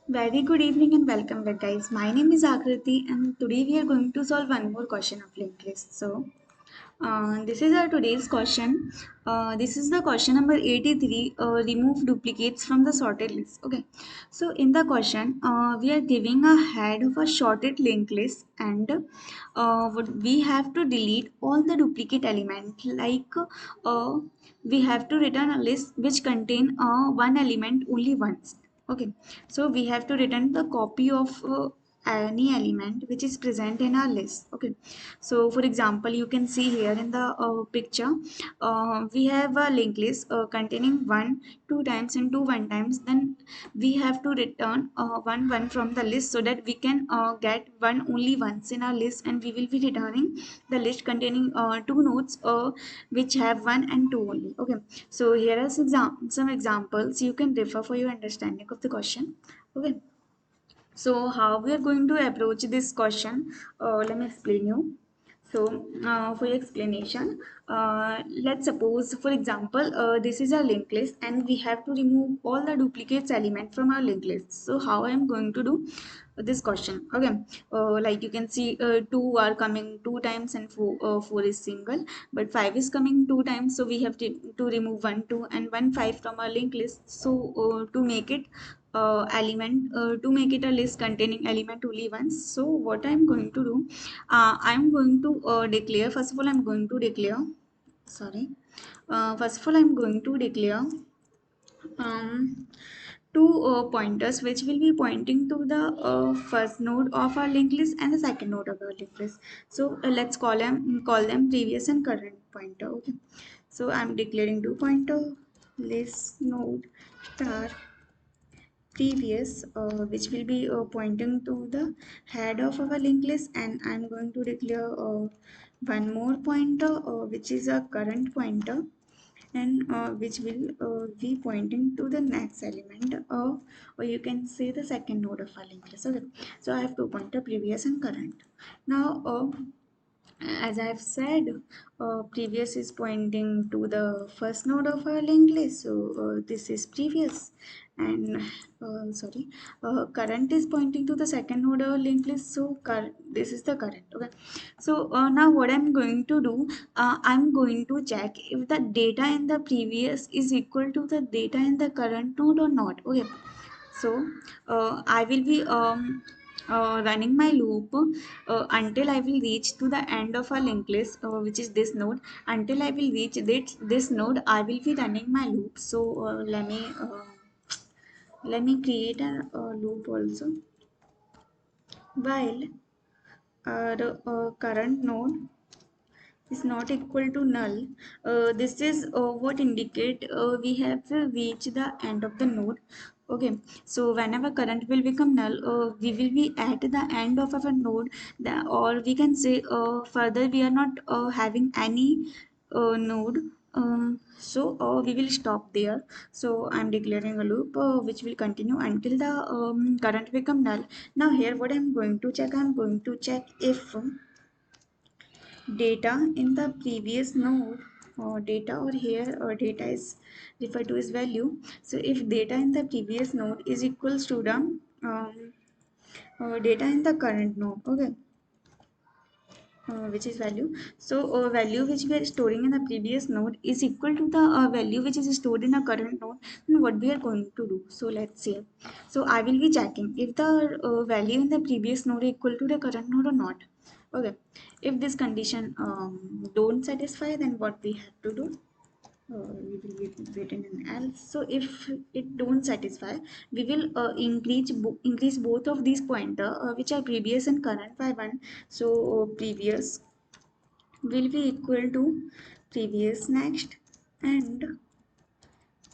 Very good evening and welcome back, guys. My name is Akriti, and today we are going to solve one more question of LinkedList. This is our today's question. This is the question number 83. Remove duplicates from the sorted list. Okay. So in the question, we are giving a head of a sorted linked list, and we have to delete all the duplicate element. Uh, we have to return a list which contain one element only once. Okay, so we have to return the copy of any element which is present in our list. Okay, so for example, you can see here in the picture, we have a linked list containing one two times and two one times. Then we have to return one from the list so that we can get one only once in our list, and we will be returning the list containing two nodes which have one and two only. Okay, so here are some examples you can refer for your understanding of the question. Okay, so how we are going to approach this question, let me explain you. So for your explanation, let's suppose, for example, this is a linked list and we have to remove all the duplicates element from our linked list. So how I am going to do this question? Okay, like you can see, two are coming two times and four is single, but five is coming two times. So we have to remove one two and one five from our linked list. So to make it a list containing element only once. So what I'm going to do, I'm going to declare, first of all I'm going to declare, sorry, first of all I'm going to declare um, two pointers which will be pointing to the first node of our linked list and the second node of our linked list. So let's call them previous and current pointer. Okay, so I'm declaring two pointer, list node star previous, which will be pointing to the head of our linked list, and I'm going to declare one more pointer which is a current pointer, and which will be pointing to the next element of, or you can say, the second node of our linked list. Okay, so I have two pointer, previous and current. Now as I have said, previous is pointing to the first node of our linked list, so this is previous, and current is pointing to the second node of our linked list, so this is the current. Okay, so now what I'm going to do, I'm going to check if the data in the previous is equal to the data in the current node or not. Okay, so I will be running my loop until I will reach to the end of a linked list, which is this node. Until I will reach this node, I will be running my loop. So let me create a loop also. While the current node is not equal to null, this is what indicate we have reached the end of the node. Okay, so whenever current will become null, we will be at the end of our node, or we can say further we are not having any node, we will stop there. So I'm declaring a loop which will continue until the current become null. Now here what I'm going to check, I'm going to check if data in the previous node, or data, or here or data is referred to as value. So if data in the previous node is equals to the data in the current node. Okay, which is value. So value which we are storing in the previous node is equal to the value which is stored in a current node, then what we are going to do? So let's see. So I will be checking if the value in the previous node is equal to the current node or not. Okay, if this condition don't satisfy, then what we have to do, we will be written in else. So if it don't satisfy, we will increase both of these pointer which are previous and current by one. So previous will be equal to previous next, and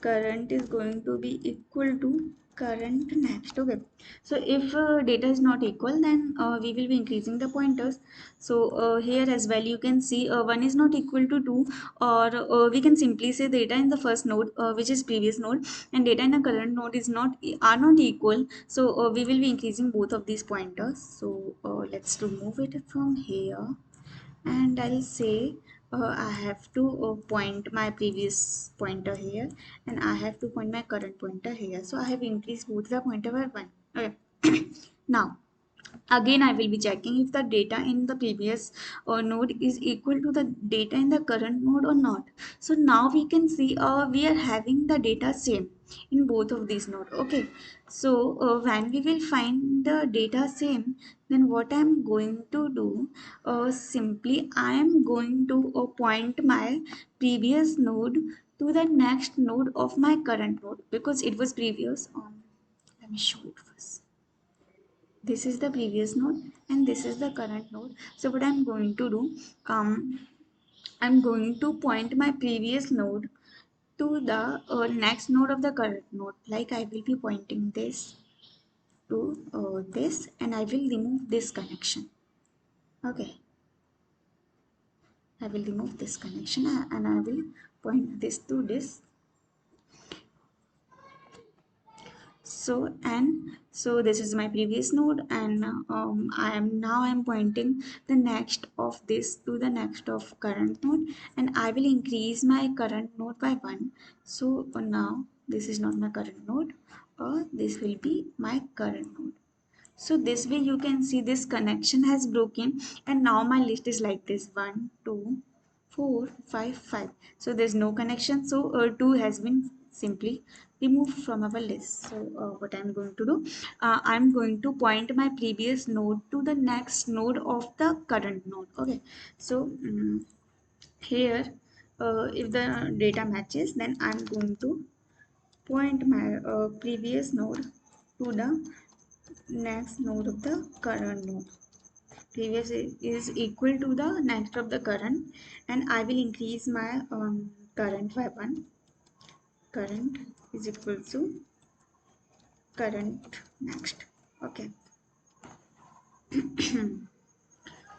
current is going to be equal to current next. Okay, so if data is not equal, then we will be increasing the pointers. So here as well you can see one is not equal to two, or we can simply say data in the first node, which is previous node, and data in the current node is not are not equal. So we will be increasing both of these pointers. So let's remove it from here, and I'll say I have to point my previous pointer here, and I have to point my current pointer here. So I have increased both the pointer by one. Okay. Now again I will be checking if the data in the previous node is equal to the data in the current node or not. So now we can see we are having the data same in both of these nodes. Okay, so when we will find the data same, then what I am going to do, simply I am going to point my previous node to the next node of my current node, because it was previous. Let me show it first. This is the previous node and this is the current node. So what I'm going to do, I'm going to point my previous node to the next node of the current node. Like I will be pointing this to this, and I will remove this connection. Okay, I will remove this connection, and I will point this to this. So this is my previous node, and I am pointing the next of this to the next of current node, and I will increase my current node by 1. So now this is not my current node, this will be my current node. So this way you can see this connection has broken, and now my list is like this: 1, 2, 4, 5, 5. So there's no connection. So 2 has been simply removed from our list. So what I'm going to do, I'm going to point my previous node to the next node of the current node. Okay. So here, if the data matches, then I'm going to point my previous node to the next node of the current node. Previous is equal to the next of the current, and I will increase my current by 1. Current is equal to current next. Okay.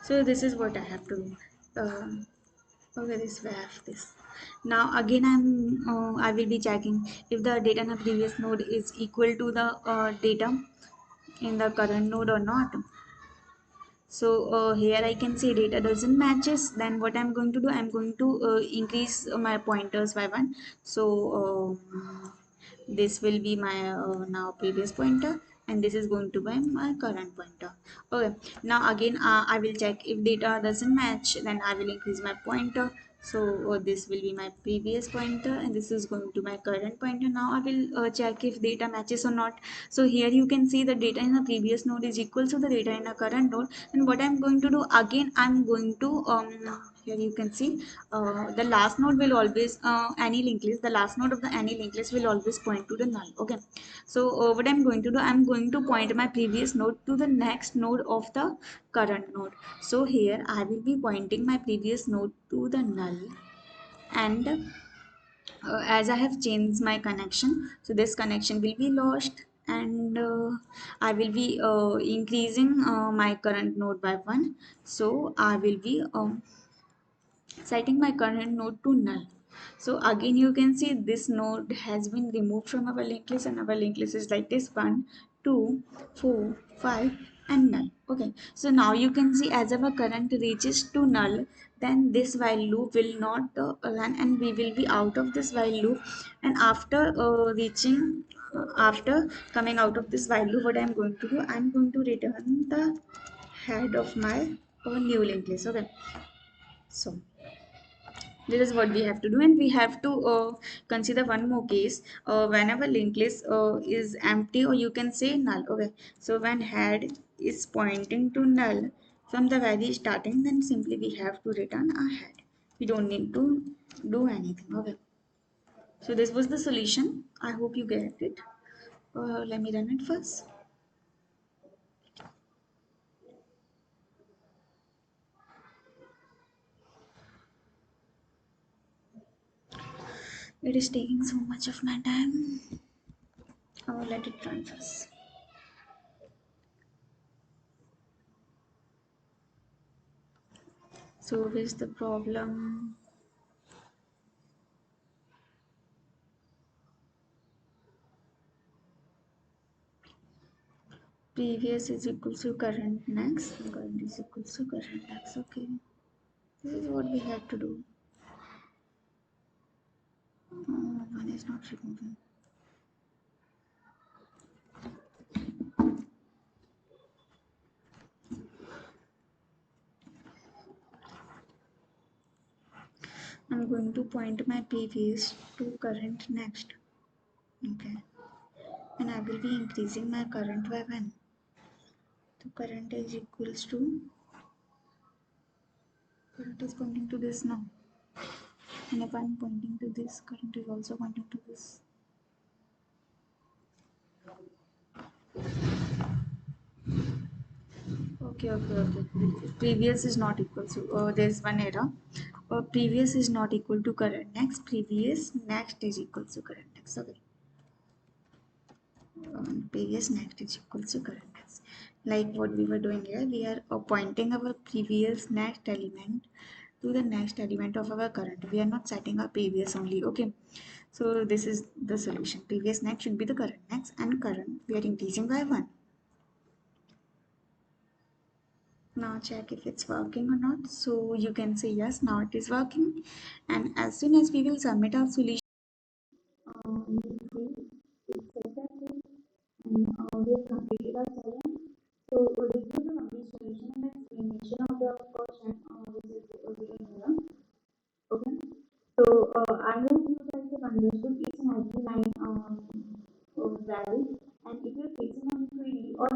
So this is what I have to do. Okay, this way I have this. Now again I will be checking if the data in the previous node is equal to the data in the current node or not. So here I can say data doesn't matches. Then what I'm going to do, I'm going to increase my pointers by 1. So this will be my now previous pointer, and this is going to be my current pointer. Okay, now again I will check if data doesn't match, then I will increase my pointer. So this will be my previous pointer, and this is going to my current pointer. Now I will check if data matches or not. So here you can see the data in the previous node is equal to the data in the current node. And what I'm going to do, again I'm going to here you can see the last node will always any linked list, the last node of the any linked list will always point to the null. Okay, so what I'm going to do, I'm going to point my previous node to the next node of the current node. So here I will be pointing my previous node to the null, and as I have changed my connection, so this connection will be lost, and I will be increasing my current node by 1. So I will be setting my current node to null. So again you can see this node has been removed from our linked list, and our linked list is like this: 1, 2, 4, 5, and null. Okay, so now you can see as our current reaches to null, then this while loop will not run, and we will be out of this while loop. And after after coming out of this while loop, what I'm going to do, I'm going to return the head of my new linked list. Okay, so this is what we have to do, and we have to consider one more case. Whenever linked list is empty, or you can say null. Okay, so when head is pointing to null from the very starting, then simply we have to return a head. We don't need to do anything. Okay, so this was the solution. I hope you get it. Let me run it first. It is taking so much of my time. Let it run first. So where's the problem? Previous is equal to current next, and current is equal to current next. Okay, this is what we have to do. One is not removing. I'm going to point my previous to current next. Okay. And I will be increasing my current by 1. So current is equals to, current is pointing to this now. And if I'm pointing to this, current is also pointing to this. Okay. Previous is not equal to, there's one error. Previous is not equal to current next. Previous next is equal to current next. Okay. Previous next is equal to current next. Like what we were doing here, we are pointing our previous next element to the next element of our current. We are not setting our previous only. Okay. So this is the solution. Previous next should be the current next, and current we are increasing by 1. Now check if it's working or not. So you can say yes, now it is working. And as soon as we will submit our solution, you will see it's successful, and we have completed our challenge. So this is the complete solution and explanation of the question which is given here. Okay. So I hope you guys have understood each and every line well. And if you're facing any query or